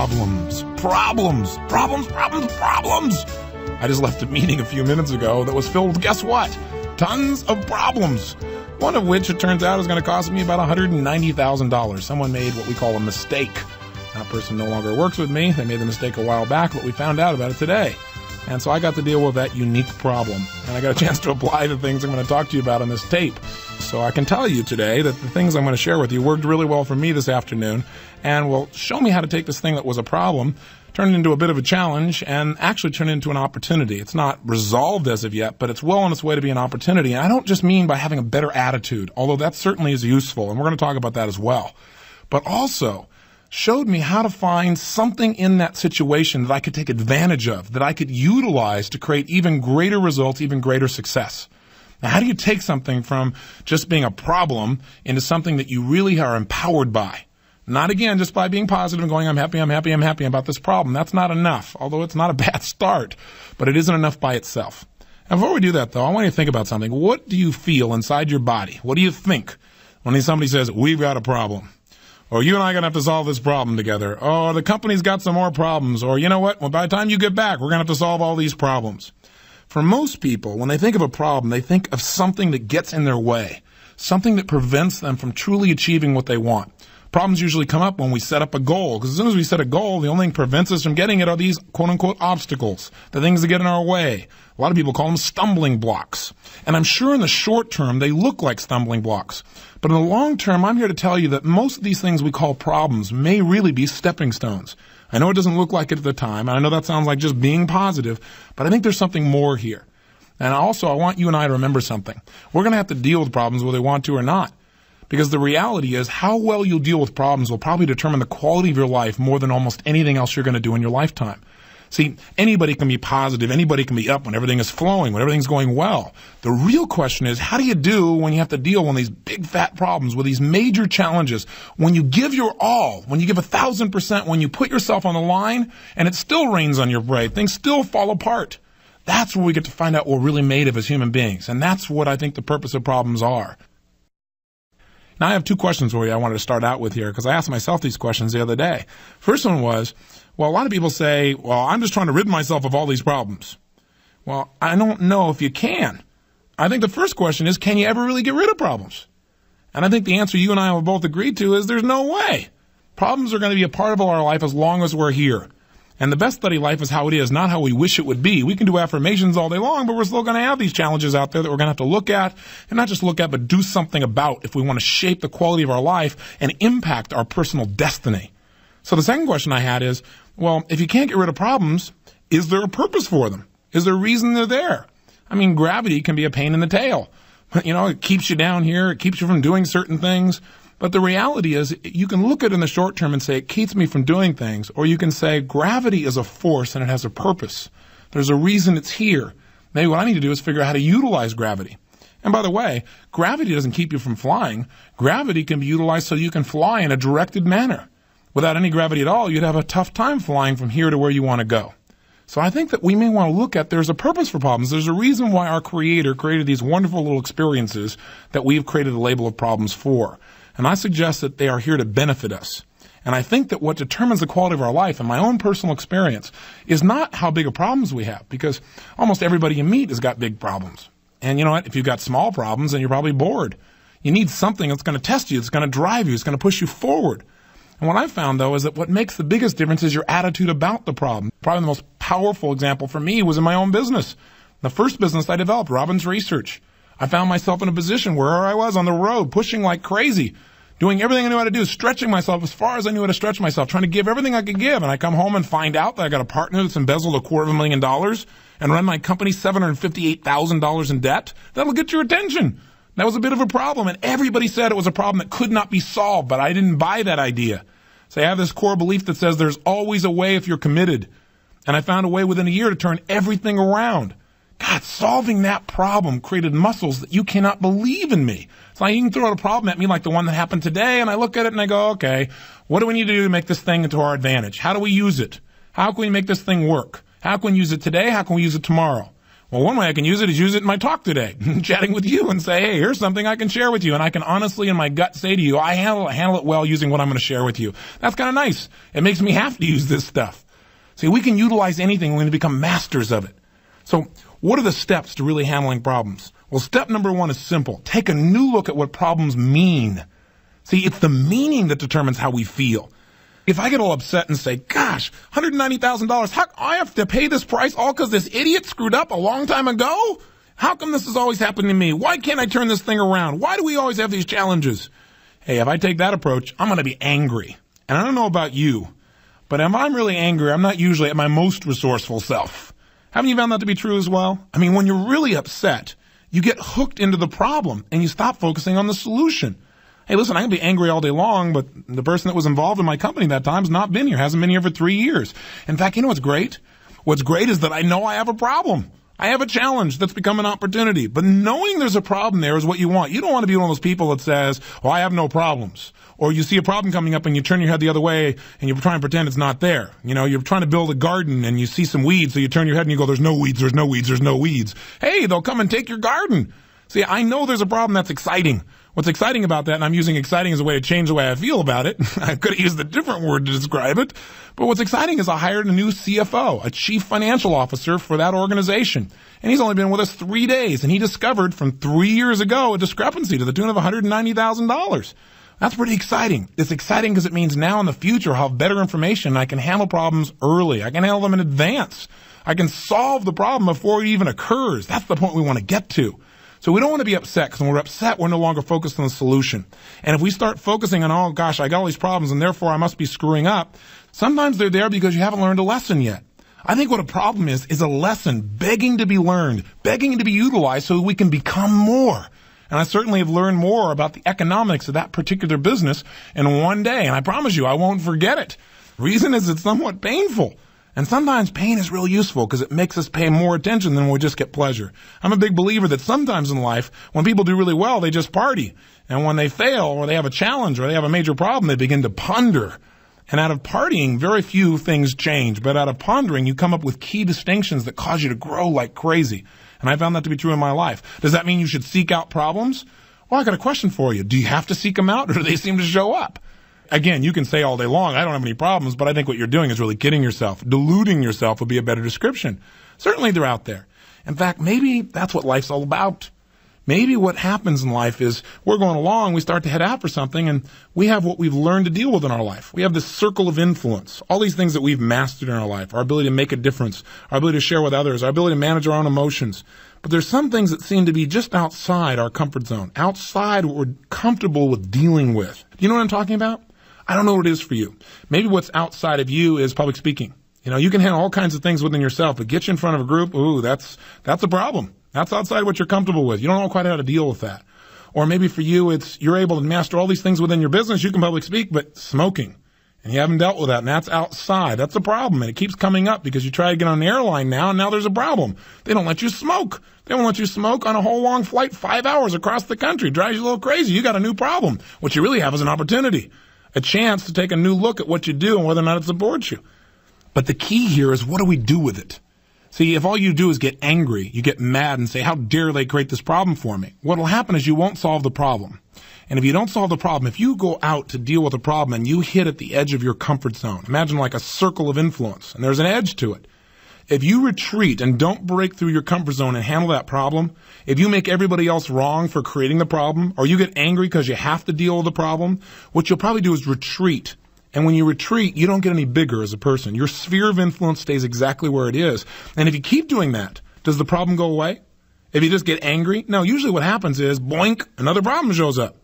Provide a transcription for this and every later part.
problems. Problems. Problems, problems, problems. I just left a meeting a few minutes ago that was filled with, guess what? Tons of problems. One of which, it turns out, is going to cost me about $190,000. Someone made what we call a mistake. That person no longer works with me. They made the mistake a while back, but we found out about it today. And so I got to deal with that unique problem. And I got a chance to apply the things I'm going to talk to you about on this tape. So I can tell you today that the things I'm going to share with you worked really well for me this afternoon and will show me how to take this thing that was a problem, turn it into a bit of a challenge, and actually turn it into an opportunity. It's not resolved as of yet, but it's well on its way to be an opportunity. And I don't just mean by having a better attitude, although that certainly is useful, and we're going to talk about that as well. But also showed me how to find something in that situation that I could take advantage of, that I could utilize to create even greater results, even greater success. Now, how do you take something from just being a problem into something that you really are empowered by? Not, again, just by being positive and going, I'm happy about this problem. That's not enough, although it's not a bad start, but it isn't enough by itself. And before we do that, though, I want you to think about something. What do you feel inside your body? What do you think when somebody says, we've got a problem? Or you and I are going to have to solve this problem together. Or the company's got some more problems. Or you know what? Well, by the time you get back, we're going to have to solve all these problems. For most people, when they think of a problem, they think of something that gets in their way, something that prevents them from truly achieving what they want. Problems usually come up when we set up a goal, because as soon as we set a goal, the only thing that prevents us from getting it are these quote-unquote obstacles, the things that get in our way. A lot of people call them stumbling blocks. And I'm sure in the short term, they look like stumbling blocks. But in the long term, I'm here to tell you that most of these things we call problems may really be stepping stones. I know it doesn't look like it at the time, and I know that sounds like just being positive, but I think there's something more here. And also, I want you and I to remember something. We're going to have to deal with problems whether we want to or not. Because the reality is how well you'll deal with problems will probably determine the quality of your life more than almost anything else you're going to do in your lifetime. See, anybody can be positive, anybody can be up when everything is flowing, when everything's going well. The real question is, how do you do when you have to deal with these big fat problems, with these major challenges, when you give your all, when you give 1,000%, when you put yourself on the line, and it still rains on your parade, things still fall apart. That's where we get to find out what we're really made of as human beings, and that's what I think the purpose of problems are. Now, I have two questions for you I wanted to start out with here, because I asked myself these questions the other day. First one was, well, a lot of people say, well, I'm just trying to rid myself of all these problems. Well, I don't know if you can. I think the first question is, can you ever really get rid of problems? And I think the answer you and I will both agree to is there's no way. Problems are going to be a part of our life as long as we're here. And the best study life is how it is, not how we wish it would be. We can do affirmations all day long, but we're still going to have these challenges out there that we're going to have to look at, and not just look at, but do something about if we want to shape the quality of our life and impact our personal destiny. So the second question I had is, well, if you can't get rid of problems, is there a purpose for them? Is there a reason they're there? I mean, gravity can be a pain in the tail. You know, it keeps you down here. It keeps you from doing certain things. But the reality is, you can look at it in the short term and say, it keeps me from doing things. Or you can say, gravity is a force and it has a purpose. There's a reason it's here. Maybe what I need to do is figure out how to utilize gravity. And by the way, gravity doesn't keep you from flying. Gravity can be utilized so you can fly in a directed manner. Without any gravity at all, you'd have a tough time flying from here to where you want to go. So I think that we may want to look at there's a purpose for problems. There's a reason why our Creator created these wonderful little experiences that we've created a label of problems for. And I suggest that they are here to benefit us. And I think that what determines the quality of our life, in my own personal experience, is not how big of problems we have, because almost everybody you meet has got big problems. And you know what? If you've got small problems, then you're probably bored. You need something that's going to test you, that's going to drive you, it's going to push you forward. And what I found, though, is that what makes the biggest difference is your attitude about the problem. Probably the most powerful example for me was in my own business. The first business I developed, Robbins Research. I found myself in a position where I was on the road, pushing like crazy, doing everything I knew how to do, stretching myself as far as I knew how to stretch myself, trying to give everything I could give. And I come home and find out that I got a partner that's embezzled $250,000 and run my company $758,000 in debt. That'll get your attention. That was a bit of a problem, and everybody said it was a problem that could not be solved, but I didn't buy that idea. So I have this core belief that says there's always a way if you're committed. And I found a way within a year to turn everything around. God, solving that problem created muscles that you cannot believe in me. It's like you can throw out a problem at me like the one that happened today, and I look at it and I go, okay, what do we need to do to make this thing into our advantage? How do we use it? How can we make this thing work? How can we use it today? How can we use it tomorrow? Well, one way I can use it is use it in my talk today, chatting with you and say, hey, here's something I can share with you. And I can honestly in my gut say to you, I handle it well using what I'm going to share with you. That's kind of nice. It makes me have to use this stuff. See, we can utilize anything when we become masters of it. So what are the steps to really handling problems? Well, step number 1 is simple. Take a new look at what problems mean. See, it's the meaning that determines how we feel. If I get all upset and say, gosh, $190,000, how I have to pay this price all because this idiot screwed up a long time ago? How come this is always happening to me? Why can't I turn this thing around? Why do we always have these challenges? Hey, if I take that approach, I'm going to be angry. And I don't know about you, but if I'm really angry, I'm not usually at my most resourceful self. Haven't you found that to be true as well? I mean, when you're really upset, you get hooked into the problem and you stop focusing on the solution. Hey, listen, I can be angry all day long, but the person that was involved in my company that time has not been here, hasn't been here for 3 years. In fact, you know what's great? What's great is that I know I have a problem. I have a challenge that's become an opportunity. But knowing there's a problem there is what you want. You don't want to be one of those people that says, well, I have no problems. Or you see a problem coming up and you turn your head the other way and you try and pretend it's not there. You know, you're trying to build a garden and you see some weeds, so you turn your head and you go, there's no weeds, there's no weeds, there's no weeds. Hey, they'll come and take your garden. See, I know there's a problem that's exciting. What's exciting about that, and I'm using exciting as a way to change the way I feel about it. I could have used a different word to describe it. But what's exciting is I hired a new CFO, a chief financial officer for that organization. And he's only been with us 3 days. And he discovered from 3 years ago a discrepancy to the tune of $190,000. That's pretty exciting. It's exciting because it means now in the future I'll have better information and I can handle problems early. I can handle them in advance. I can solve the problem before it even occurs. That's the point we want to get to. So we don't want to be upset, because when we're upset, we're no longer focused on the solution. And if we start focusing on, oh gosh, I got all these problems and therefore I must be screwing up, sometimes they're there because you haven't learned a lesson yet. I think what a problem is a lesson begging to be learned, begging to be utilized so we can become more. And I certainly have learned more about the economics of that particular business in one day. And I promise you, I won't forget it. Reason is it's somewhat painful. And sometimes pain is real useful because it makes us pay more attention than we just get pleasure. I'm a big believer that sometimes in life, when people do really well, they just party. And when they fail or they have a challenge or they have a major problem, they begin to ponder. And out of partying, very few things change. But out of pondering, you come up with key distinctions that cause you to grow like crazy. And I found that to be true in my life. Does that mean you should seek out problems? Well, I got a question for you. Do you have to seek them out, or do they seem to show up? Again, you can say all day long, I don't have any problems, but I think what you're doing is really kidding yourself. Deluding yourself would be a better description. Certainly they're out there. In fact, maybe that's what life's all about. Maybe what happens in life is we're going along, we start to head out for something, and we have what we've learned to deal with in our life. We have this circle of influence, all these things that we've mastered in our life, our ability to make a difference, our ability to share with others, our ability to manage our own emotions. But there's some things that seem to be just outside our comfort zone, outside what we're comfortable with dealing with. Do you know what I'm talking about? I don't know what it is for you. Maybe what's outside of you is public speaking. You know, you can handle all kinds of things within yourself, but get you in front of a group, ooh, that's a problem. That's outside what you're comfortable with. You don't know quite how to deal with that. Or maybe for you, it's you're able to master all these things within your business. You can public speak, but smoking. And you haven't dealt with that, and that's outside. That's a problem, and it keeps coming up because you try to get on an airline now, and now there's a problem. They don't let you smoke. They won't let you smoke on a whole long flight, 5 hours across the country. Drives you a little crazy. You got a new problem. What you really have is an opportunity, a chance to take a new look at what you do and whether or not it supports you. But the key here is, what do we do with it? See, if all you do is get angry, you get mad and say, how dare they create this problem for me? What will happen is you won't solve the problem. And if you don't solve the problem, if you go out to deal with a problem and you hit at the edge of your comfort zone, imagine like a circle of influence, and there's an edge to it. If you retreat and don't break through your comfort zone and handle that problem, if you make everybody else wrong for creating the problem, or you get angry because you have to deal with the problem, what you'll probably do is retreat. And when you retreat, you don't get any bigger as a person. Your sphere of influence stays exactly where it is. And if you keep doing that, does the problem go away? If you just get angry? No, usually what happens is, boink, another problem shows up.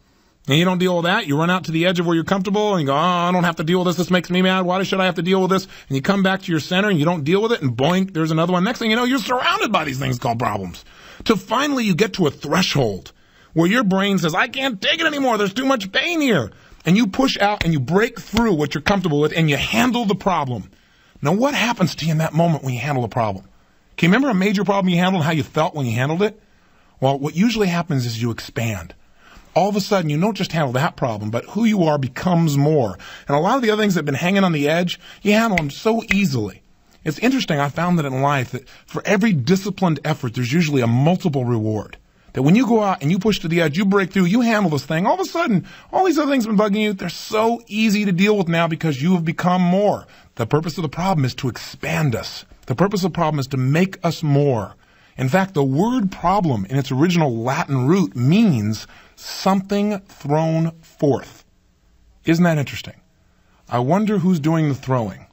And you don't deal with that. You run out to the edge of where you're comfortable and you go, oh, I don't have to deal with this. This makes me mad. Why should I have to deal with this? And you come back to your center and you don't deal with it, and boink, there's another one. Next thing you know, you're surrounded by these things called problems. Till finally you get to a threshold where your brain says, I can't take it anymore. There's too much pain here. And you push out and you break through what you're comfortable with and you handle the problem. Now, what happens to you in that moment when you handle a problem? Can you remember a major problem you handled and how you felt when you handled it? Well, what usually happens is you expand. All of a sudden, you don't just handle that problem, but who you are becomes more. And a lot of the other things that have been hanging on the edge, you handle them so easily. It's interesting. I found that in life that for every disciplined effort, there's usually a multiple reward. That when you go out and you push to the edge, you break through, you handle this thing, all of a sudden, all these other things have been bugging you. They're so easy to deal with now because you have become more. The purpose of the problem is to expand us. The purpose of the problem is to make us more. In fact, the word problem in its original Latin root means something thrown forth. Isn't that interesting? I wonder who's doing the throwing.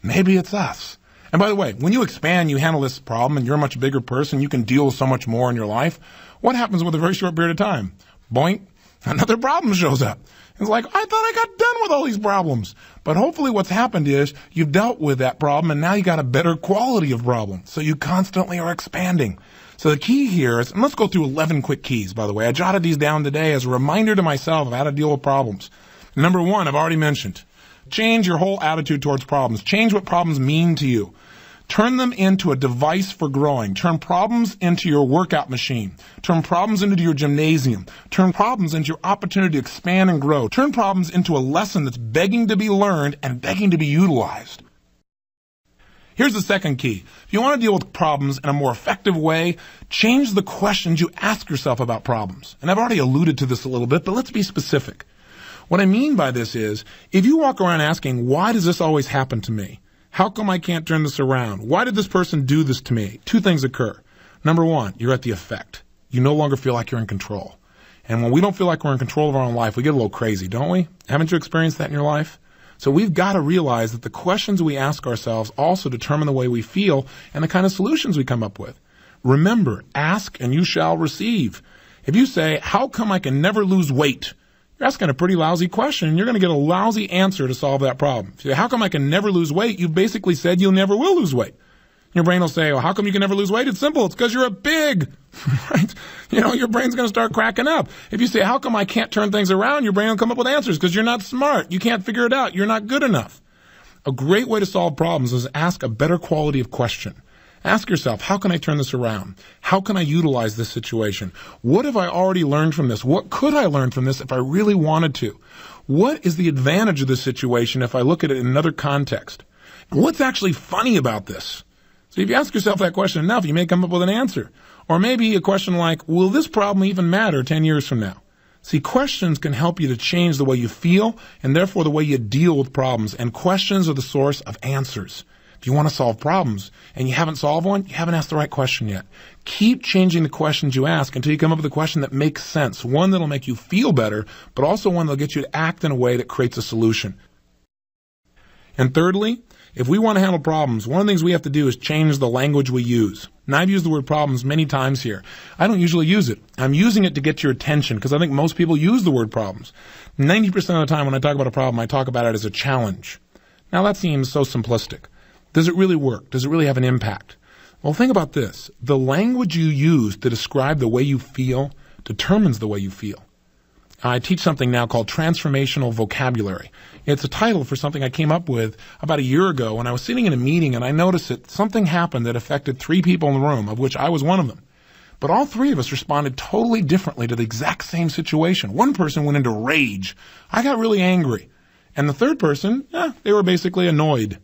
Maybe it's us. And by the way, when you expand, you handle this problem and you're a much bigger person, you can deal with so much more in your life. What happens with a very short period of time? Boink, another problem shows up. It's like, I thought I got done with all these problems. But hopefully what's happened is you've dealt with that problem and now you got a better quality of problem. So you constantly are expanding. So the key here is, and let's go through 11 quick keys, by the way. I jotted these down today as a reminder to myself of how to deal with problems. Number one, I've already mentioned. Change your whole attitude towards problems. Change what problems mean to you. Turn them into a device for growing. Turn problems into your workout machine. Turn problems into your gymnasium. Turn problems into your opportunity to expand and grow. Turn problems into a lesson that's begging to be learned and begging to be utilized. Here's the second key. If you want to deal with problems in a more effective way, change the questions you ask yourself about problems. And I've already alluded to this a little bit, but let's be specific. What I mean by this is, if you walk around asking, why does this always happen to me? How come I can't turn this around? Why did this person do this to me? Two things occur. Number one, you're at the effect. You no longer feel like you're in control. And when we don't feel like we're in control of our own life, we get a little crazy, don't we? Haven't you experienced that in your life? So we've got to realize that the questions we ask ourselves also determine the way we feel and the kind of solutions we come up with. Remember, ask and you shall receive. If you say, how come I can never lose weight? You're asking a pretty lousy question, and you're going to get a lousy answer to solve that problem. If you say, how come I can never lose weight? You've basically said you never will lose weight. Your brain will say, well, how come you can never lose weight? It's simple. It's because you're a pig, right? Your brain's going to start cracking up. If you say, how come I can't turn things around? Your brain will come up with answers because you're not smart. You can't figure it out. You're not good enough. A great way to solve problems is ask a better quality of question. Ask yourself, how can I turn this around? How can I utilize this situation? What have I already learned from this? What could I learn from this if I really wanted to? What is the advantage of this situation if I look at it in another context? What's actually funny about this? So if you ask yourself that question enough, you may come up with an answer. Or maybe a question like, will this problem even matter 10 years from now? See, questions can help you to change the way you feel and therefore the way you deal with problems. And questions are the source of answers. If you want to solve problems and you haven't solved one, you haven't asked the right question yet. Keep changing the questions you ask until you come up with a question that makes sense, one that'll make you feel better, but also one that'll get you to act in a way that creates a solution. And thirdly, if we want to handle problems, one of the things we have to do is change the language we use. Now, I've used the word problems many times here. I don't usually use it. I'm using it to get your attention because I think most people use the word problems. 90% of the time when I talk about a problem, I talk about it as a challenge. Now, that seems so simplistic. Does it really work? Does it really have an impact? Well, think about this. The language you use to describe the way you feel determines the way you feel. I teach something now called transformational vocabulary. It's a title for something I came up with about a year ago when I was sitting in a meeting and I noticed that something happened that affected 3 people in the room, of which I was one of them. But all 3 of us responded totally differently to the exact same situation. One person went into rage. I got really angry. And the third person, they were basically annoyed.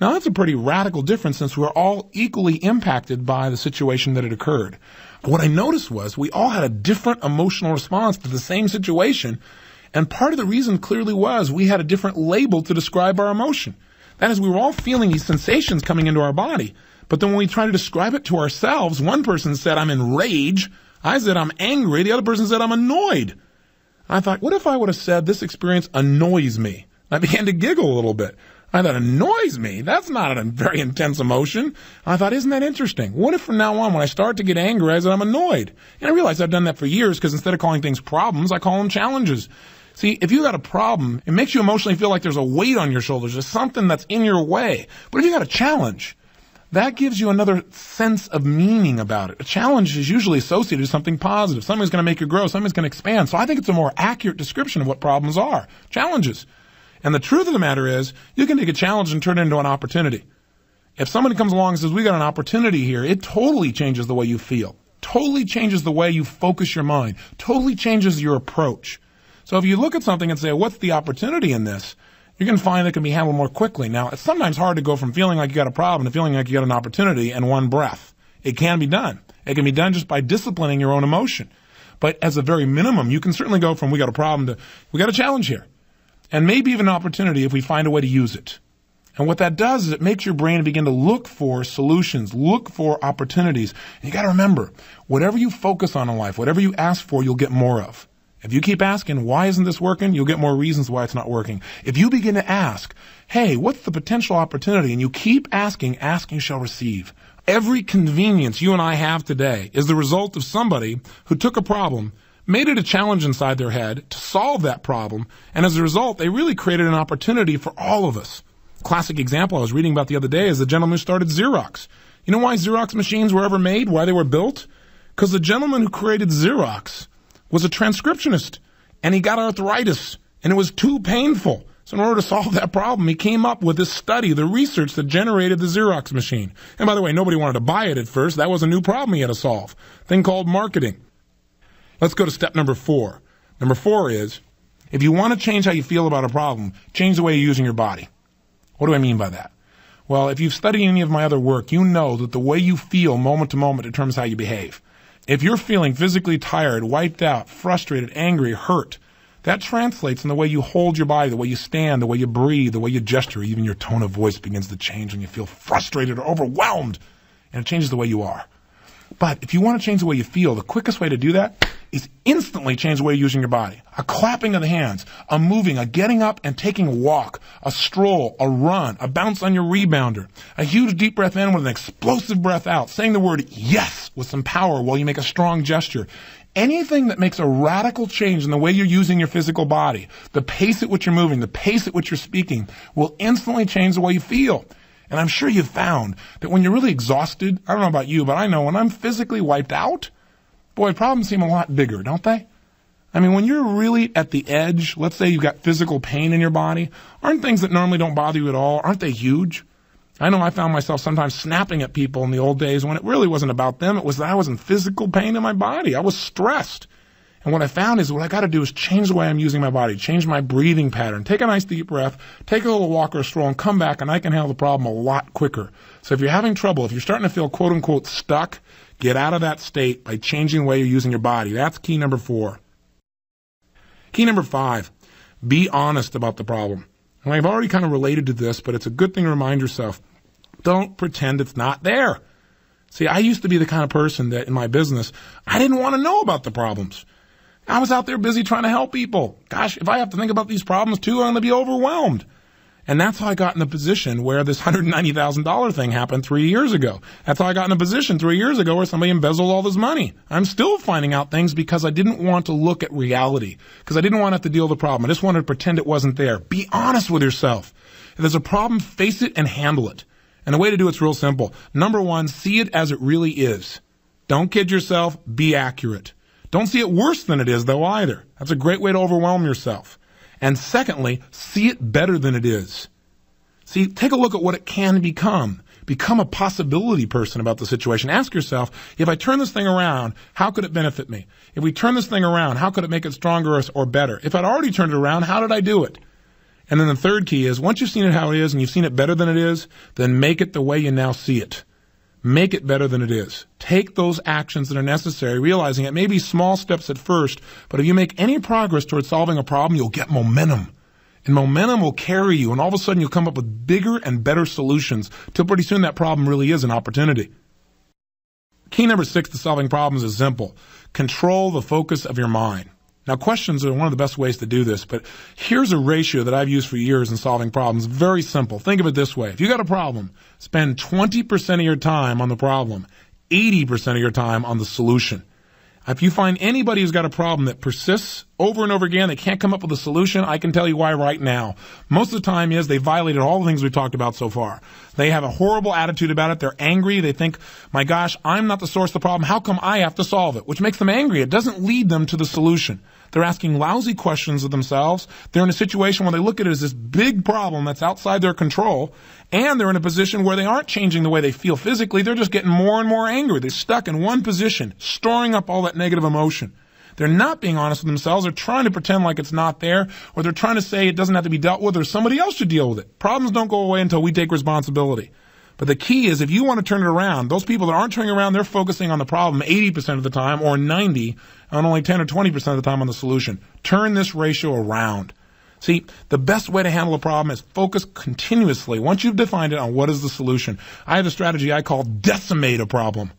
Now, that's a pretty radical difference since we're all equally impacted by the situation that had occurred. What I noticed was we all had a different emotional response to the same situation, and part of the reason clearly was we had a different label to describe our emotion. That is, we were all feeling these sensations coming into our body, but then when we tried to describe it to ourselves, one person said, I'm in rage. I said, I'm angry. The other person said, I'm annoyed. I thought, what if I would have said, this experience annoys me? I began to giggle a little bit. I thought, annoys me? That's not a very intense emotion. I thought, isn't that interesting? What if from now on, when I start to get angry, I said I'm annoyed? And I realized I've done that for years because instead of calling things problems, I call them challenges. See, if you got a problem, it makes you emotionally feel like there's a weight on your shoulders. There's something that's in your way. But if you got a challenge, that gives you another sense of meaning about it. A challenge is usually associated with something positive. Something's going to make you grow. Something's going to expand. So I think it's a more accurate description of what problems are. Challenges. And the truth of the matter is, you can take a challenge and turn it into an opportunity. If somebody comes along and says, we got an opportunity here, it totally changes the way you feel. Totally changes the way you focus your mind. Totally changes your approach. So if you look at something and say, what's the opportunity in this? you're going to find that can be handled more quickly. Now, it's sometimes hard to go from feeling like you got a problem to feeling like you got an opportunity in one breath. It can be done. It can be done just by disciplining your own emotion. But as a very minimum, you can certainly go from we got a problem to we got a challenge here. And maybe even an opportunity if we find a way to use it. And what that does is it makes your brain begin to look for solutions, look for opportunities. And you got to remember, whatever you focus on in life, whatever you ask for, you'll get more of. If you keep asking, why isn't this working? You'll get more reasons why it's not working. If you begin to ask, hey, what's the potential opportunity? And you keep asking, ask and you shall receive. Every convenience you and I have today is the result of somebody who took a problem, made it a challenge inside their head to solve that problem, and as a result, they really created an opportunity for all of us. Classic example I was reading about the other day is the gentleman who started Xerox. You know why Xerox machines were ever made, why they were built? Because the gentleman who created Xerox was a transcriptionist, and he got arthritis, and it was too painful. So in order to solve that problem, he came up with this study, the research that generated the Xerox machine. And by the way, nobody wanted to buy it at first. That was a new problem he had to solve. Thing called marketing. Let's go to step number 4. Number 4 is, if you want to change how you feel about a problem, change the way you're using your body. What do I mean by that? Well, if you've studied any of my other work, you know that the way you feel moment to moment determines how you behave. If you're feeling physically tired, wiped out, frustrated, angry, hurt, that translates in the way you hold your body, the way you stand, the way you breathe, the way you gesture. Even your tone of voice begins to change when you feel frustrated or overwhelmed, and it changes the way you are. But if you want to change the way you feel, the quickest way to do that is instantly change the way you're using your body. A clapping of the hands, a moving, a getting up and taking a walk, a stroll, a run, a bounce on your rebounder, a huge deep breath in with an explosive breath out, saying the word yes with some power while you make a strong gesture. Anything that makes a radical change in the way you're using your physical body, the pace at which you're moving, the pace at which you're speaking, will instantly change the way you feel. And I'm sure you've found that when you're really exhausted, I don't know about you, but I know when I'm physically wiped out, boy, problems seem a lot bigger, don't they? I mean, when you're really at the edge, let's say you've got physical pain in your body, aren't things that normally don't bother you at all, aren't they huge? I know I found myself sometimes snapping at people in the old days when it really wasn't about them. It was that I was in physical pain in my body. I was stressed. And what I found is what I got to do is change the way I'm using my body, change my breathing pattern, take a nice deep breath, take a little walk or a stroll, and come back, and I can handle the problem a lot quicker. So if you're having trouble, if you're starting to feel quote-unquote stuck, get out of that state by changing the way you're using your body. That's key number 4. Key number 5, be honest about the problem. And I've already kind of related to this, but it's a good thing to remind yourself. Don't pretend it's not there. See, I used to be the kind of person that in my business, I didn't want to know about the problems. I was out there busy trying to help people. Gosh, if I have to think about these problems too, I'm going to be overwhelmed. And that's how I got in the position where this $190,000 thing happened 3 years ago. That's how I got in a position 3 years ago where somebody embezzled all this money. I'm still finding out things because I didn't want to look at reality, because I didn't want to have to deal with the problem. I just wanted to pretend it wasn't there. Be honest with yourself. If there's a problem, face it and handle it. And the way to do it's real simple. Number 1, see it as it really is. Don't kid yourself. Be accurate. Don't see it worse than it is, though, either. That's a great way to overwhelm yourself. And secondly, see it better than it is. See, take a look at what it can become. Become a possibility person about the situation. Ask yourself, if I turn this thing around, how could it benefit me? If we turn this thing around, how could it make it stronger or better? If I'd already turned it around, how did I do it? And then the third key is, once you've seen it how it is and you've seen it better than it is, then make it the way you now see it. Make it better than it is. Take those actions that are necessary, realizing it may be small steps at first, but if you make any progress towards solving a problem, you'll get momentum. And momentum will carry you, and all of a sudden you'll come up with bigger and better solutions till pretty soon that problem really is an opportunity. Key number 6 to solving problems is simple. Control the focus of your mind. Now, questions are one of the best ways to do this, but here's a ratio that I've used for years in solving problems. Very simple. Think of it this way. If you got a problem, spend 20% of your time on the problem, 80% of your time on the solution. If you find anybody who's got a problem that persists over and over again, they can't come up with a solution, I can tell you why right now. Most of the time is they violated all the things we've talked about so far. They have a horrible attitude about it. They're angry. They think, my gosh, I'm not the source of the problem. How come I have to solve it? Which makes them angry. It doesn't lead them to the solution. They're asking lousy questions of themselves. They're in a situation where they look at it as this big problem that's outside their control, and they're in a position where they aren't changing the way they feel physically. They're just getting more and more angry. They're stuck in one position, storing up all that negative emotion. They're not being honest with themselves. They're trying to pretend like it's not there, or they're trying to say it doesn't have to be dealt with, or somebody else should deal with it. Problems don't go away until we take responsibility. But the key is, if you want to turn it around, those people that aren't turning around, they're focusing on the problem 80% of the time, or 90, and only 10 or 20% of the time on the solution. Turn this ratio around. See, the best way to handle a problem is focus continuously, once you've defined it, on what is the solution. I have a strategy I call decimate a problem.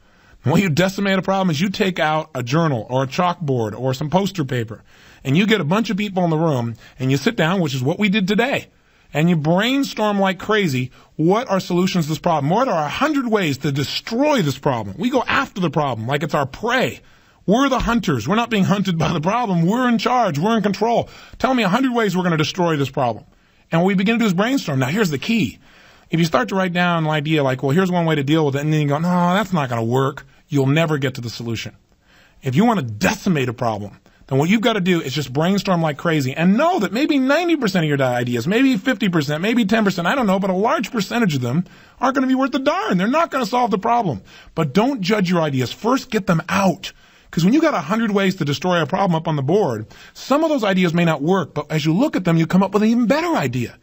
And when you decimate a problem is you take out a journal or a chalkboard or some poster paper, and you get a bunch of people in the room, and you sit down, which is what we did today, and you brainstorm like crazy, what are solutions to this problem? What are 100 ways to destroy this problem? We go after the problem like it's our prey. We're the hunters. We're not being hunted by the problem. We're in charge. We're in control. Tell me 100 ways we're going to destroy this problem. And what we begin to do is brainstorm. Now, here's the key. If you start to write down an idea like, well, here's one way to deal with it, and then you go, no, that's not going to work, you'll never get to the solution. If you want to decimate a problem, then what you've got to do is just brainstorm like crazy and know that maybe 90% of your ideas, maybe 50%, maybe 10%, I don't know, but a large percentage of them aren't going to be worth a darn. They're not going to solve the problem. But don't judge your ideas. First, get them out. Because when you got 100 ways to destroy a problem up on the board, some of those ideas may not work, but as you look at them, you come up with an even better idea.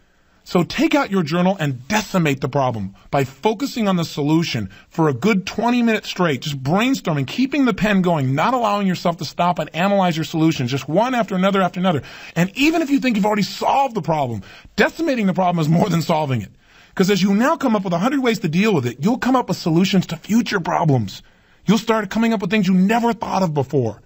So take out your journal and decimate the problem by focusing on the solution for a good 20 minutes straight, just brainstorming, keeping the pen going, not allowing yourself to stop and analyze your solutions, just one after another after another. And even if you think you've already solved the problem, decimating the problem is more than solving it. Because as you now come up with 100 ways to deal with it, you'll come up with solutions to future problems. You'll start coming up with things you never thought of before.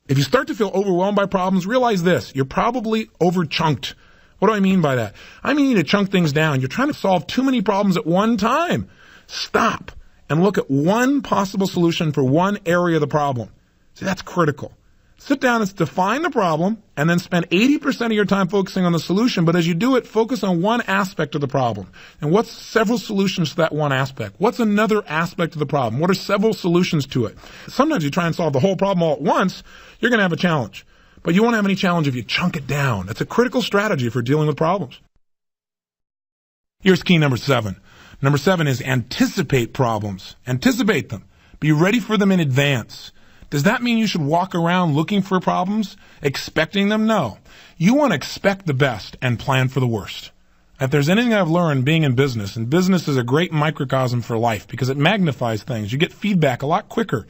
If you start to feel overwhelmed by problems, realize this: you're probably overchunked. What do I mean by that? I mean to chunk things down. You're trying to solve too many problems at one time. Stop and look at one possible solution for one area of the problem. See, that's critical. Sit down and define the problem, and then spend 80% of your time focusing on the solution. But as you do it, focus on one aspect of the problem. And what's several solutions to that one aspect? What's another aspect of the problem? What are several solutions to it? Sometimes you try and solve the whole problem all at once, you're going to have a challenge. But you won't have any challenge if you chunk it down. It's a critical strategy for dealing with problems. Here's key number 7. Number 7 is anticipate problems. Anticipate them. Be ready for them in advance. Does that mean you should walk around looking for problems, expecting them? No. You want to expect the best and plan for the worst. If there's anything I've learned being in business, and business is a great microcosm for life because it magnifies things. You get feedback a lot quicker.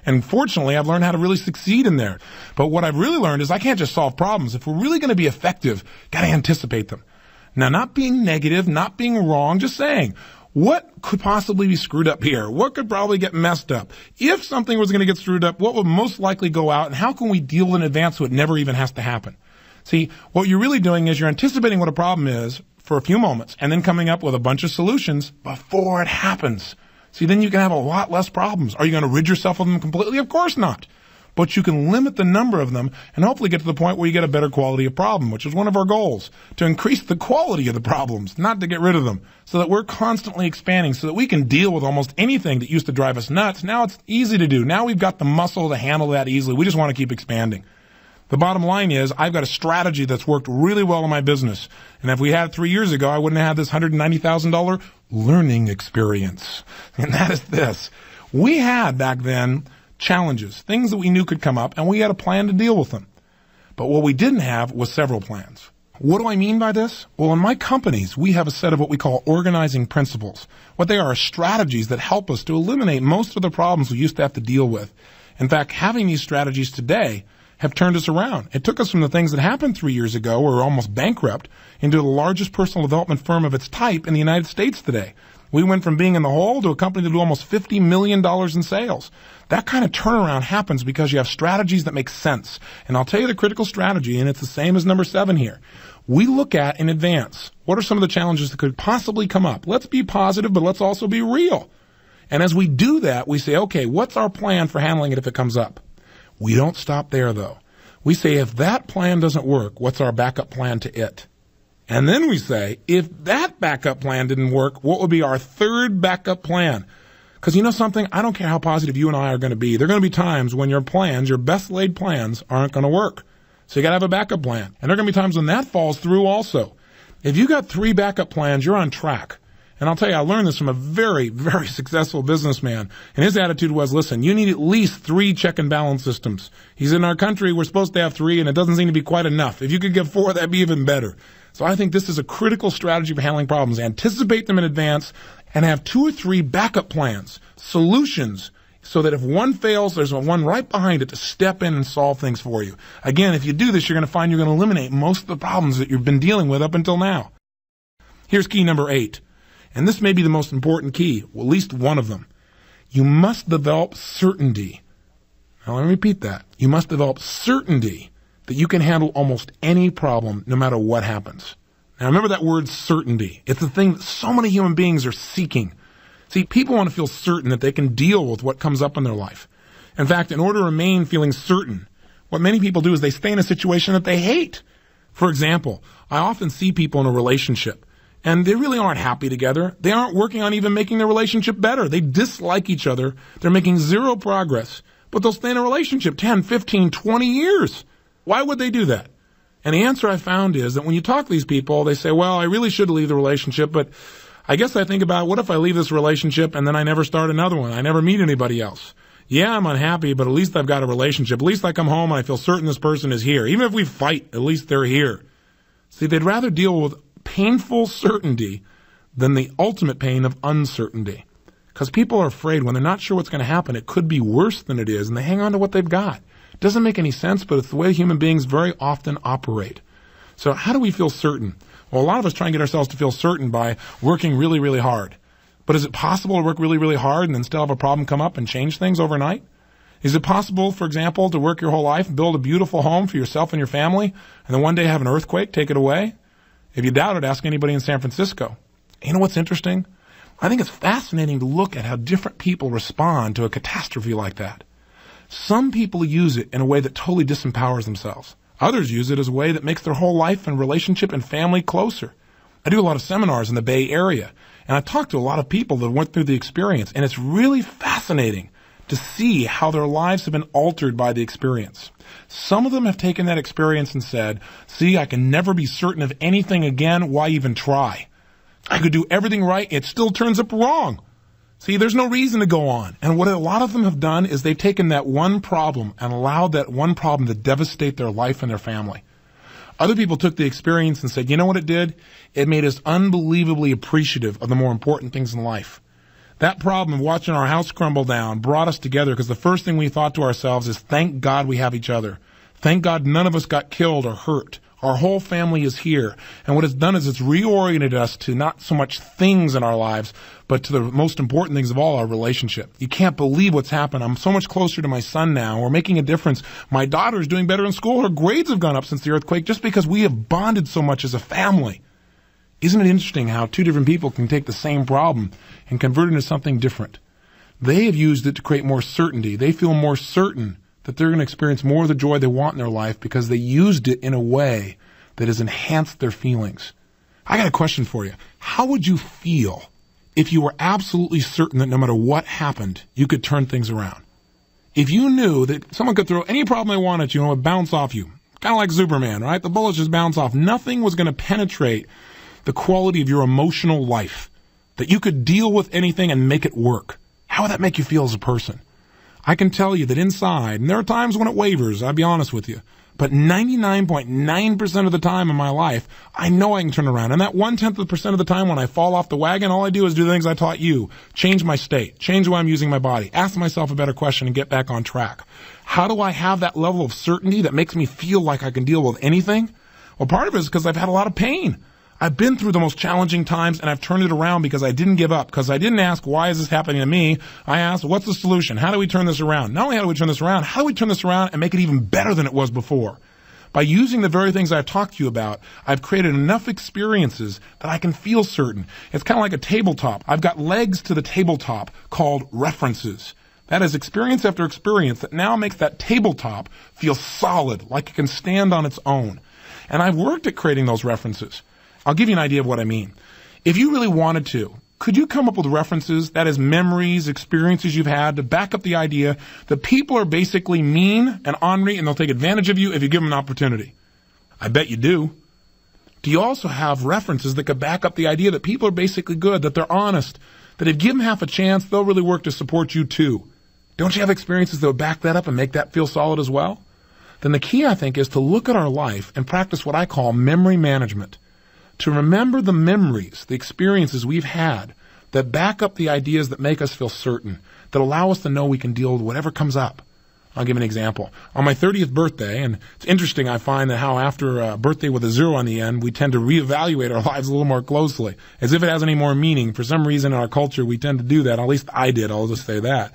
And fortunately, I've learned how to really succeed in there. But what I've really learned is I can't just solve problems. If we're really going to be effective, got to anticipate them. Now, not being negative, not being wrong, just saying, what could possibly be screwed up here? What could probably get messed up? If something was going to get screwed up, what would most likely go out? And how can we deal in advance so it never even has to happen? See, what you're really doing is you're anticipating what a problem is for a few moments and then coming up with a bunch of solutions before it happens. See, then you can have a lot less problems. Are you going to rid yourself of them completely? Of course not. But you can limit the number of them and hopefully get to the point where you get a better quality of problem, which is one of our goals, to increase the quality of the problems, not to get rid of them, so that we're constantly expanding, so that we can deal with almost anything that used to drive us nuts. Now it's easy to do. Now we've got the muscle to handle that easily. We just want to keep expanding. The bottom line is I've got a strategy that's worked really well in my business. And if we had it 3 years ago, I wouldn't have had this $190,000 learning experience. And that is this. We had back then challenges, things that we knew could come up, and we had a plan to deal with them. But what we didn't have was several plans. What do I mean by this? Well, in my companies, we have a set of what we call organizing principles. What they are strategies that help us to eliminate most of the problems we used to have to deal with. In fact, having these strategies today have turned us around. It took us from the things that happened 3 years ago, where we were almost bankrupt, into the largest personal development firm of its type in the United States today. We went from being in the hole to a company that do almost $50 million in sales. That kind of turnaround happens because you have strategies that make sense. And I'll tell you the critical strategy, and it's the same as number 7 here. We look at in advance, what are some of the challenges that could possibly come up? Let's be positive, but let's also be real. And as we do that, we say, okay, what's our plan for handling it if it comes up? We don't stop there, though. We say, if that plan doesn't work, what's our backup plan to it? And then we say, if that backup plan didn't work, what would be our third backup plan? Because you know something? I don't care how positive you and I are going to be. There are going to be times when your plans, your best laid plans, aren't going to work. So you got to have a backup plan. And there are going to be times when that falls through also. If you got 3 backup plans, you're on track. And I'll tell you, I learned this from a very, very successful businessman. And his attitude was, listen, you need at least 3 check and balance systems. He's in our country, we're supposed to have 3, and it doesn't seem to be quite enough. If you could get 4, that'd be even better. So I think this is a critical strategy for handling problems. Anticipate them in advance and have 2 or 3 backup plans, solutions, so that if one fails, there's one right behind it to step in and solve things for you. Again, if you do this, you're going to find you're going to eliminate most of the problems that you've been dealing with up until now. Here's key number 8. And this may be the most important key, well, at least one of them. You must develop certainty. Now, let me repeat that. You must develop certainty that you can handle almost any problem, no matter what happens. Now, remember that word certainty. It's the thing that so many human beings are seeking. See, people want to feel certain that they can deal with what comes up in their life. In fact, in order to remain feeling certain, what many people do is they stay in a situation that they hate. For example, I often see people in a relationship, and they really aren't happy together. They aren't working on even making their relationship better. They dislike each other. They're making 0 progress. But they'll stay in a relationship 10, 15, 20 years. Why would they do that? And the answer I found is that when you talk to these people, they say, well, I really should leave the relationship, but I guess I think about, what if I leave this relationship and then I never start another one? I never meet anybody else. Yeah, I'm unhappy, but at least I've got a relationship. At least I come home and I feel certain this person is here. Even if we fight, at least they're here. See, they'd rather deal with painful certainty than the ultimate pain of uncertainty. Because people are afraid when they're not sure what's going to happen, it could be worse than it is, and they hang on to what they've got. It doesn't make any sense, but it's the way human beings very often operate. So how do we feel certain? Well, a lot of us try and get ourselves to feel certain by working really, really hard. But is it possible to work really, really hard and then still have a problem come up and change things overnight? Is it possible, for example, to work your whole life, build a beautiful home for yourself and your family, and then one day have an earthquake take it away? If you doubt it, ask anybody in San Francisco. You know what's interesting? I think it's fascinating to look at how different people respond to a catastrophe like that. Some people use it in a way that totally disempowers themselves. Others use it as a way that makes their whole life and relationship and family closer. I do a lot of seminars in the Bay Area, and I talk to a lot of people that went through the experience, and it's really fascinating to see how their lives have been altered by the experience. Some of them have taken that experience and said, see, I can never be certain of anything again. Why even try? I could do everything right. It still turns up wrong. See, there's no reason to go on. And what a lot of them have done is they've taken that one problem and allowed that one problem to devastate their life and their family. Other people took the experience and said, you know what it did? It made us unbelievably appreciative of the more important things in life. That problem of watching our house crumble down brought us together because the first thing we thought to ourselves is, thank God we have each other. Thank God none of us got killed or hurt. Our whole family is here. And what it's done is it's reoriented us to not so much things in our lives, but to the most important things of all, our relationship. You can't believe what's happened. I'm so much closer to my son now. We're making a difference. My daughter is doing better in school. Her grades have gone up since the earthquake just because we have bonded so much as a family. Isn't it interesting how 2 different people can take the same problem and convert it into something different? They have used it to create more certainty. They feel more certain that they're going to experience more of the joy they want in their life because they used it in a way that has enhanced their feelings. I got a question for you. How would you feel if you were absolutely certain that no matter what happened, you could turn things around? If you knew that someone could throw any problem they wanted at you and it would bounce off you, kind of like Superman, right? The bullets just bounce off. Nothing was going to penetrate the quality of your emotional life, that you could deal with anything and make it work. How would that make you feel as a person? I can tell you that inside, and there are times when it wavers, I'll be honest with you, but 99.9% of the time in my life, I know I can turn around. And that 0.1% of the time when I fall off the wagon, all I do is do the things I taught you. Change my state, change the way I'm using my body, ask myself a better question and get back on track. How do I have that level of certainty that makes me feel like I can deal with anything? Well, part of it is because I've had a lot of pain. I've been through the most challenging times, and I've turned it around because I didn't give up, because I didn't ask, why is this happening to me? I asked, what's the solution? How do we turn this around? Not only how do we turn this around, how do we turn this around and make it even better than it was before? By using the very things I've talked to you about, I've created enough experiences that I can feel certain. It's kind of like a tabletop. I've got legs to the tabletop called references. That is experience after experience that now makes that tabletop feel solid, like it can stand on its own. And I've worked at creating those references. I'll give you an idea of what I mean. If you really wanted to, could you come up with references, that is memories, experiences you've had, to back up the idea that people are basically mean and ornery and they'll take advantage of you if you give them an opportunity? I bet you do. Do you also have references that could back up the idea that people are basically good, that they're honest, that if you give them half a chance, they'll really work to support you too? Don't you have experiences that would back that up and make that feel solid as well? Then the key, I think, is to look at our life and practice what I call memory management. To remember the memories, the experiences we've had that back up the ideas that make us feel certain, that allow us to know we can deal with whatever comes up. I'll give an example. On my 30th birthday, and it's interesting, I find that how after a birthday with a 0 on the end, we tend to reevaluate our lives a little more closely, as if it has any more meaning. For some reason in our culture, we tend to do that. At least I did, I'll just say that.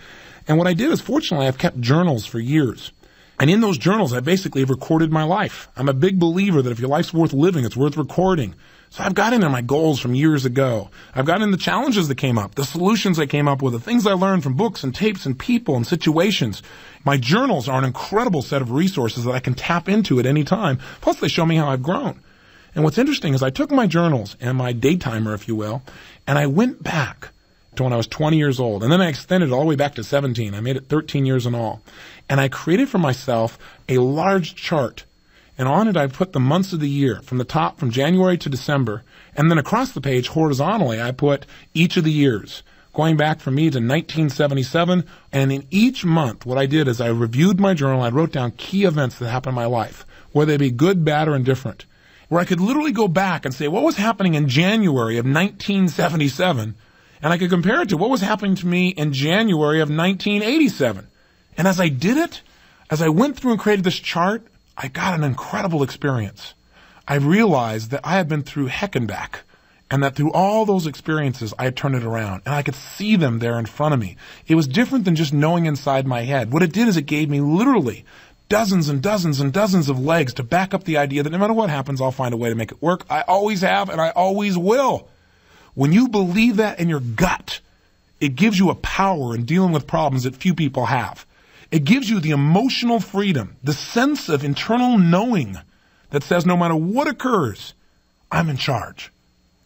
And what I did is, fortunately, I've kept journals for years. And in those journals, I basically have recorded my life. I'm a big believer that if your life's worth living, it's worth recording. So I've got in there my goals from years ago. I've got in the challenges that came up, the solutions I came up with, the things I learned from books and tapes and people and situations. My journals are an incredible set of resources that I can tap into at any time. Plus, they show me how I've grown. And what's interesting is I took my journals and my daytimer, if you will, and I went back to when I was 20 years old. And then I extended it all the way back to 17. I made it 13 years in all. And I created for myself a large chart. And on it, I put the months of the year from the top, from January to December. And then across the page, horizontally, I put each of the years, going back for me to 1977. And in each month, what I did is I reviewed my journal. I wrote down key events that happened in my life, whether they be good, bad, or indifferent, where I could literally go back and say, what was happening in January of 1977? And I could compare it to what was happening to me in January of 1987. And as I did it, as I went through and created this chart, I got an incredible experience. I realized that I had been through heck and back, and that through all those experiences, I had turned it around, and I could see them there in front of me. It was different than just knowing inside my head. What it did is it gave me literally dozens and dozens and dozens of legs to back up the idea that no matter what happens, I'll find a way to make it work. I always have, and I always will. When you believe that in your gut, it gives you a power in dealing with problems that few people have. It gives you the emotional freedom, the sense of internal knowing that says no matter what occurs, I'm in charge.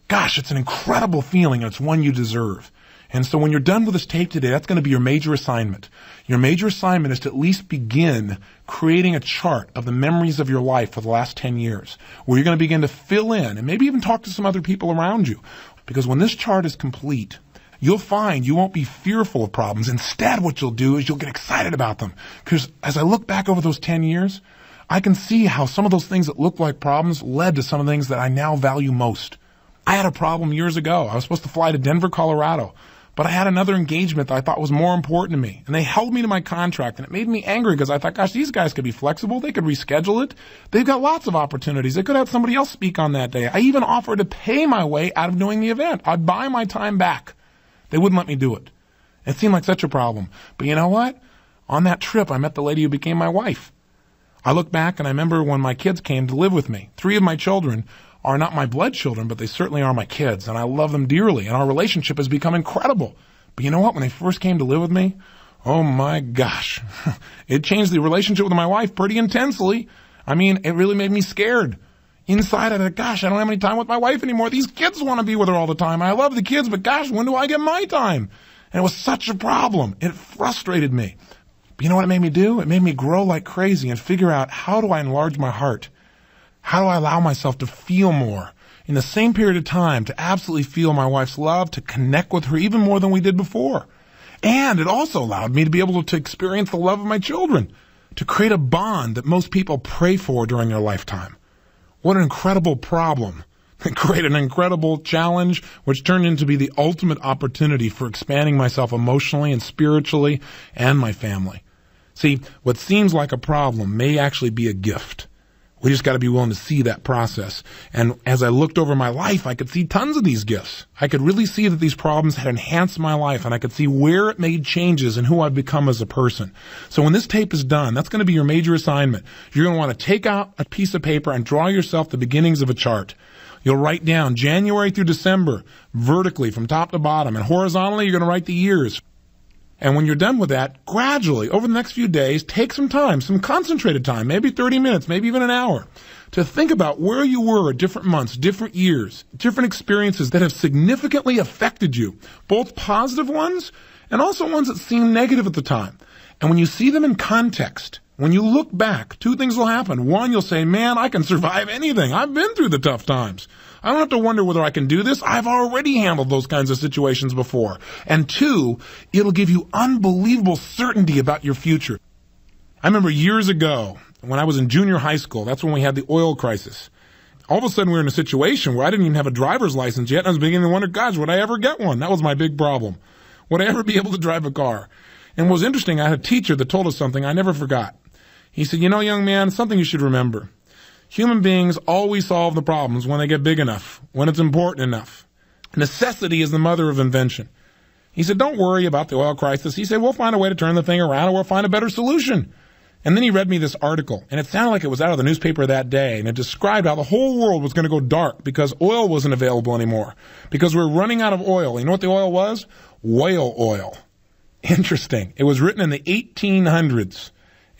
Gosh, it's an incredible feeling, and it's one you deserve. And so when you're done with this tape today, that's going to be your major assignment. Your major assignment is to at least begin creating a chart of the memories of your life for the last 10 years, where you're going to begin to fill in and maybe even talk to some other people around you. Because when this chart is complete, you'll find you won't be fearful of problems. Instead, what you'll do is you'll get excited about them. Because as I look back over those 10 years, I can see how some of those things that look like problems led to some of the things that I now value most. I had a problem years ago. I was supposed to fly to Denver, Colorado, but I had another engagement that I thought was more important to me. And they held me to my contract, and it made me angry because I thought, gosh, these guys could be flexible. They could reschedule it. They've got lots of opportunities. They could have somebody else speak on that day. I even offered to pay my way out of doing the event. I'd buy my time back. They wouldn't let me do it. It seemed like such a problem. But you know what? On that trip, I met the lady who became my wife. I look back and I remember when my kids came to live with me. 3 of my children are not my blood children, but they certainly are my kids, and I love them dearly, and our relationship has become incredible. But you know what? When they first came to live with me, oh my gosh, it changed the relationship with my wife pretty intensely. I mean, it really made me scared. Inside, I thought, gosh, I don't have any time with my wife anymore. These kids want to be with her all the time. I love the kids, but gosh, when do I get my time? And it was such a problem. It frustrated me. But you know what it made me do? It made me grow like crazy and figure out, how do I enlarge my heart? How do I allow myself to feel more in the same period of time, to absolutely feel my wife's love, to connect with her even more than we did before? And it also allowed me to be able to experience the love of my children, to create a bond that most people pray for during their lifetime. What an incredible problem. It created an incredible challenge, which turned into be the ultimate opportunity for expanding myself emotionally and spiritually and my family. See, what seems like a problem may actually be a gift. We just got to be willing to see that process. And as I looked over my life, I could see tons of these gifts. I could really see that these problems had enhanced my life, and I could see where it made changes and who I've become as a person. So when this tape is done, that's going to be your major assignment. You're going to want to take out a piece of paper and draw yourself the beginnings of a chart. You'll write down January through December, vertically from top to bottom, and horizontally, you're going to write the years. And when you're done with that, gradually, over the next few days, take some time, some concentrated time, maybe 30 minutes, maybe even an hour, to think about where you were at different months, different years, different experiences that have significantly affected you, both positive ones and also ones that seem negative at the time. And when you see them in context, When you look back, two things will happen. One, you'll say, man, I can survive anything. I've been through the tough times. I don't have to wonder whether I can do this. I've already handled those kinds of situations before. And two, it'll give you unbelievable certainty about your future. I remember years ago, when I was in junior high school, that's when we had the oil crisis. All of a sudden, we were in a situation where I didn't even have a driver's license yet. And I was beginning to wonder, gosh, would I ever get one? That was my big problem. Would I ever be able to drive a car? And what was interesting, I had a teacher that told us something I never forgot. He said, you know, young man, something you should remember. Human beings always solve the problems when they get big enough, when it's important enough. Necessity is the mother of invention. He said, don't worry about the oil crisis. He said, we'll find a way to turn the thing around, or we'll find a better solution. And then he read me this article, and it sounded like it was out of the newspaper that day, and it described how the whole world was going to go dark because oil wasn't available anymore, because we were running out of oil. You know what the oil was? Whale oil. Interesting. It was written in the 1800s.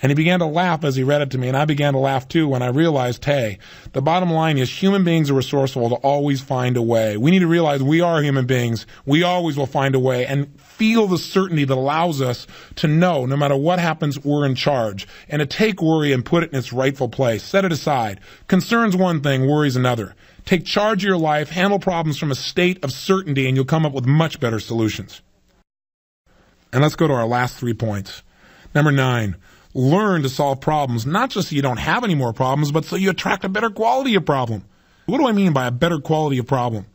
And he began to laugh as he read it to me, and I began to laugh too when I realized, hey, the bottom line is human beings are resourceful to always find a way. We need to realize we are human beings. We always will find a way, and feel the certainty that allows us to know no matter what happens, we're in charge, and to take worry and put it in its rightful place. Set it aside. Concerns one thing, worries another. Take charge of your life, handle problems from a state of certainty, and you'll come up with much better solutions. And let's go to our last 3 points. Number 9. Learn to solve problems, not just so you don't have any more problems, but so you attract a better quality of problem. What do I mean by a better quality of problem?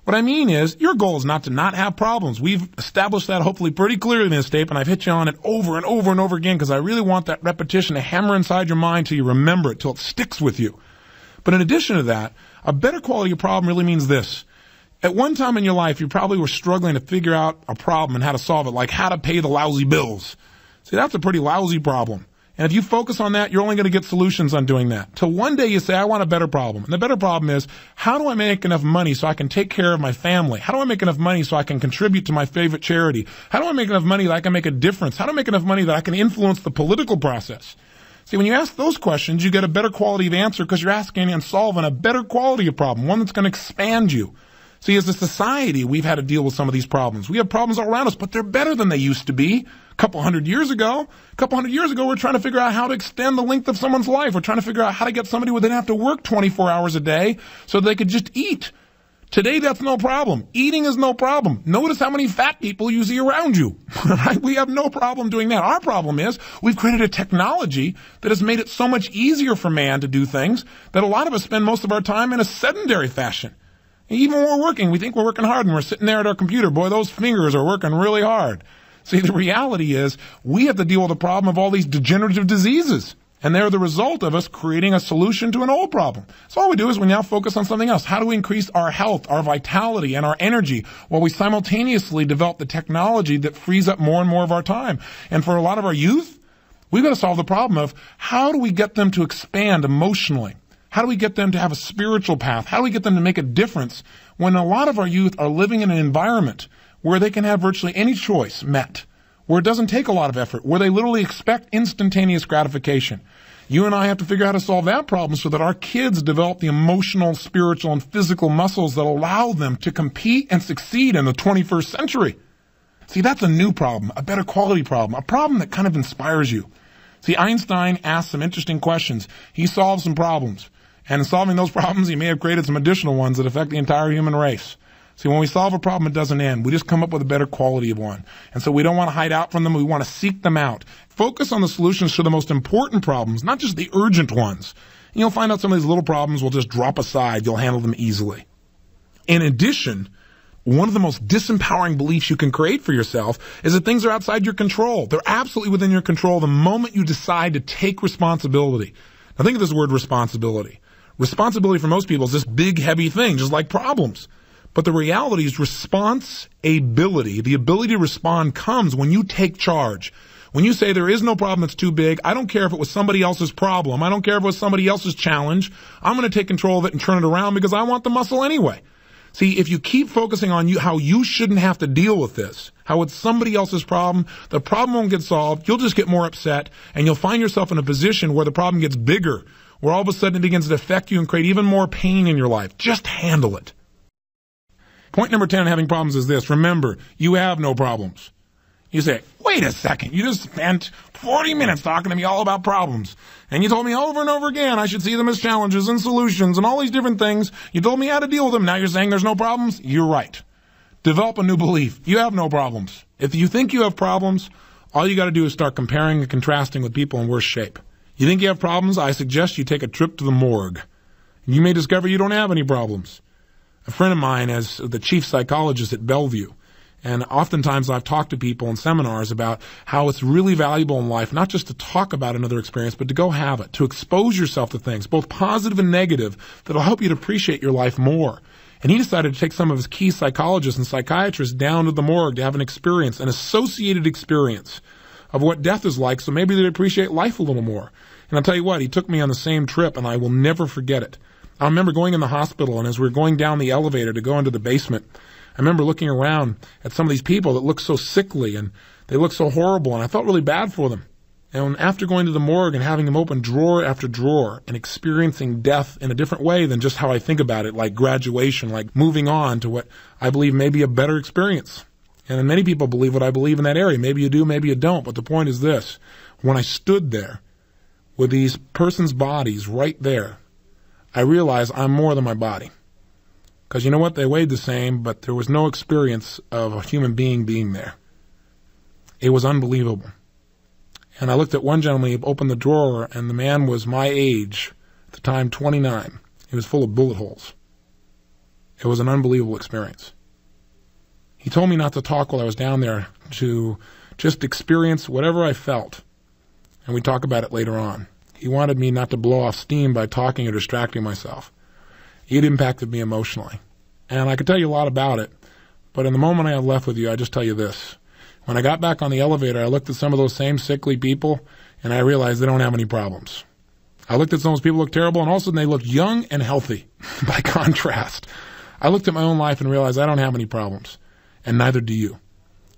What I mean is, your goal is not to not have problems. We've established that hopefully pretty clearly in this tape, and I've hit you on it over and over and over again because I really want that repetition to hammer inside your mind till you remember it, till it sticks with you. But in addition to that, a better quality of problem really means this. At one time in your life, you probably were struggling to figure out a problem and how to solve it, like how to pay the lousy bills. See, that's a pretty lousy problem. And if you focus on that, you're only going to get solutions on doing that. Till one day you say, I want a better problem. And the better problem is, how do I make enough money so I can take care of my family? How do I make enough money so I can contribute to my favorite charity? How do I make enough money that I can make a difference? How do I make enough money that I can influence the political process? See, when you ask those questions, you get a better quality of answer because you're asking and solving a better quality of problem, one that's going to expand you. See, as a society, we've had to deal with some of these problems. We have problems all around us, but they're better than they used to be. A couple hundred years ago, we're trying to figure out how to extend the length of someone's life. We're trying to figure out how to get somebody where they don't have to work 24 hours a day so they could just eat. Today, that's no problem. Eating is no problem. Notice how many fat people you see around you. Right? We have no problem doing that. Our problem is we've created a technology that has made it so much easier for man to do things that a lot of us spend most of our time in a sedentary fashion. Even when we're working, we think we're working hard and we're sitting there at our computer. Boy, those fingers are working really hard. See, the reality is we have to deal with the problem of all these degenerative diseases. And they're the result of us creating a solution to an old problem. So all we do is we now focus on something else. How do we increase our health, our vitality, and our energy while we simultaneously develop the technology that frees up more and more of our time? And for a lot of our youth, we've got to solve the problem of how do we get them to expand emotionally? How do we get them to have a spiritual path? How do we get them to make a difference when a lot of our youth are living in an environment where they can have virtually any choice met, where it doesn't take a lot of effort, where they literally expect instantaneous gratification? You and I have to figure out how to solve that problem so that our kids develop the emotional, spiritual, and physical muscles that allow them to compete and succeed in the 21st century. See, that's a new problem, a better quality problem, a problem that kind of inspires you. See, Einstein asked some interesting questions. He solved some problems. And in solving those problems, he may have created some additional ones that affect the entire human race. See, when we solve a problem, it doesn't end. We just come up with a better quality of one. And so we don't want to hide out from them. We want to seek them out. Focus on the solutions to the most important problems, not just the urgent ones. And you'll find out some of these little problems will just drop aside. You'll handle them easily. In addition, one of the most disempowering beliefs you can create for yourself is that things are outside your control. They're absolutely within your control the moment you decide to take responsibility. Now think of this word responsibility. Responsibility for most people is this big, heavy thing, just like problems. But the reality is response-ability, the ability to respond, comes when you take charge. When you say there is no problem that's too big, I don't care if it was somebody else's problem, I don't care if it was somebody else's challenge, I'm going to take control of it and turn it around because I want the muscle anyway. See, if you keep focusing on how you shouldn't have to deal with this, how it's somebody else's problem, the problem won't get solved, you'll just get more upset, and you'll find yourself in a position where the problem gets bigger, where all of a sudden it begins to affect you and create even more pain in your life. Just handle it. Point number 10 in having problems is this. Remember, you have no problems. You say, wait a second, you just spent 40 minutes talking to me all about problems. And you told me over and over again I should see them as challenges and solutions and all these different things. You told me how to deal with them. Now you're saying there's no problems? You're right. Develop a new belief. You have no problems. If you think you have problems, all you got to do is start comparing and contrasting with people in worse shape. You think you have problems? I suggest you take a trip to the morgue. You may discover you don't have any problems. A friend of mine is the chief psychologist at Bellevue. And oftentimes I've talked to people in seminars about how it's really valuable in life, not just to talk about another experience, but to go have it, to expose yourself to things, both positive and negative, that'll help you to appreciate your life more. And he decided to take some of his key psychologists and psychiatrists down to the morgue to have an experience, an associated experience of what death is like, so maybe they'd appreciate life a little more. And I'll tell you what, he took me on the same trip, and I will never forget it. I remember going in the hospital, and as we were going down the elevator to go into the basement, I remember looking around at some of these people that looked so sickly, and they looked so horrible, and I felt really bad for them. And after going to the morgue and having them open drawer after drawer and experiencing death in a different way than just how I think about it, like graduation, like moving on to what I believe may be a better experience. And many people believe what I believe in that area. Maybe you do, maybe you don't. But the point is this. When I stood there with these persons' bodies right there, I realized I'm more than my body. Because you know what? They weighed the same, but there was no experience of a human being there. It was unbelievable. And I looked at one gentleman, he opened the drawer, and the man was my age, at the time 29. He was full of bullet holes. It was an unbelievable experience. He told me not to talk while I was down there, to just experience whatever I felt. And we talk about it later on. He wanted me not to blow off steam by talking or distracting myself. It impacted me emotionally. And I could tell you a lot about it, but in the moment I have left with you, I just tell you this. When I got back on the elevator, I looked at some of those same sickly people, and I realized they don't have any problems. I looked at some of those people who looked terrible, and all of a sudden they looked young and healthy, by contrast. I looked at my own life and realized I don't have any problems, and neither do you.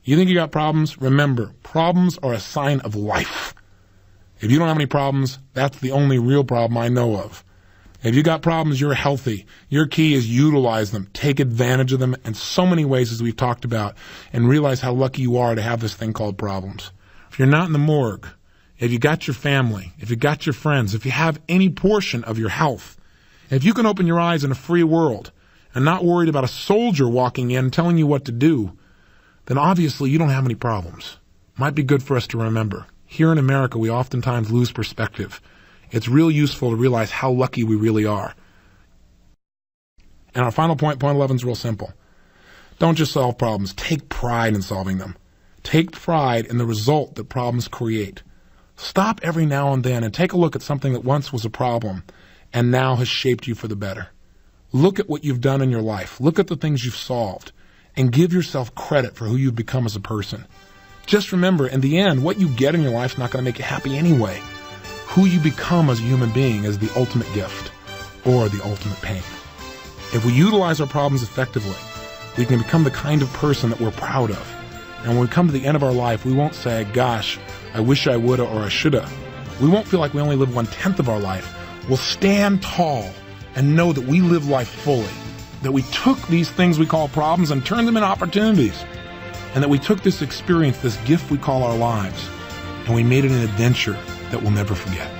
You think you got problems? Remember, problems are a sign of life. If you don't have any problems, that's the only real problem I know of. If you got problems, you're healthy. Your key is utilize them, take advantage of them in so many ways as we've talked about, and realize how lucky you are to have this thing called problems. If you're not in the morgue, if you got your family, if you got your friends, if you have any portion of your health, if you can open your eyes in a free world and not worried about a soldier walking in telling you what to do, then obviously you don't have any problems. Might be good for us to remember. Here in America, we oftentimes lose perspective. It's real useful to realize how lucky we really are. And our final point 11, is real simple. Don't just solve problems. Take pride in solving them. Take pride in the result that problems create. Stop every now and then and take a look at something that once was a problem and now has shaped you for the better. Look at what you've done in your life. Look at the things you've solved and give yourself credit for who you've become as a person. Just remember, in the end, what you get in your life is not going to make you happy anyway. Who you become as a human being is the ultimate gift or the ultimate pain. If we utilize our problems effectively, we can become the kind of person that we're proud of. And when we come to the end of our life, we won't say, gosh, I wish I woulda or I shoulda. We won't feel like we only live 1/10 of our life. We'll stand tall and know that we live life fully, that we took these things we call problems and turned them into opportunities, and that we took this experience, this gift we call our lives, and we made it an adventure that we'll never forget.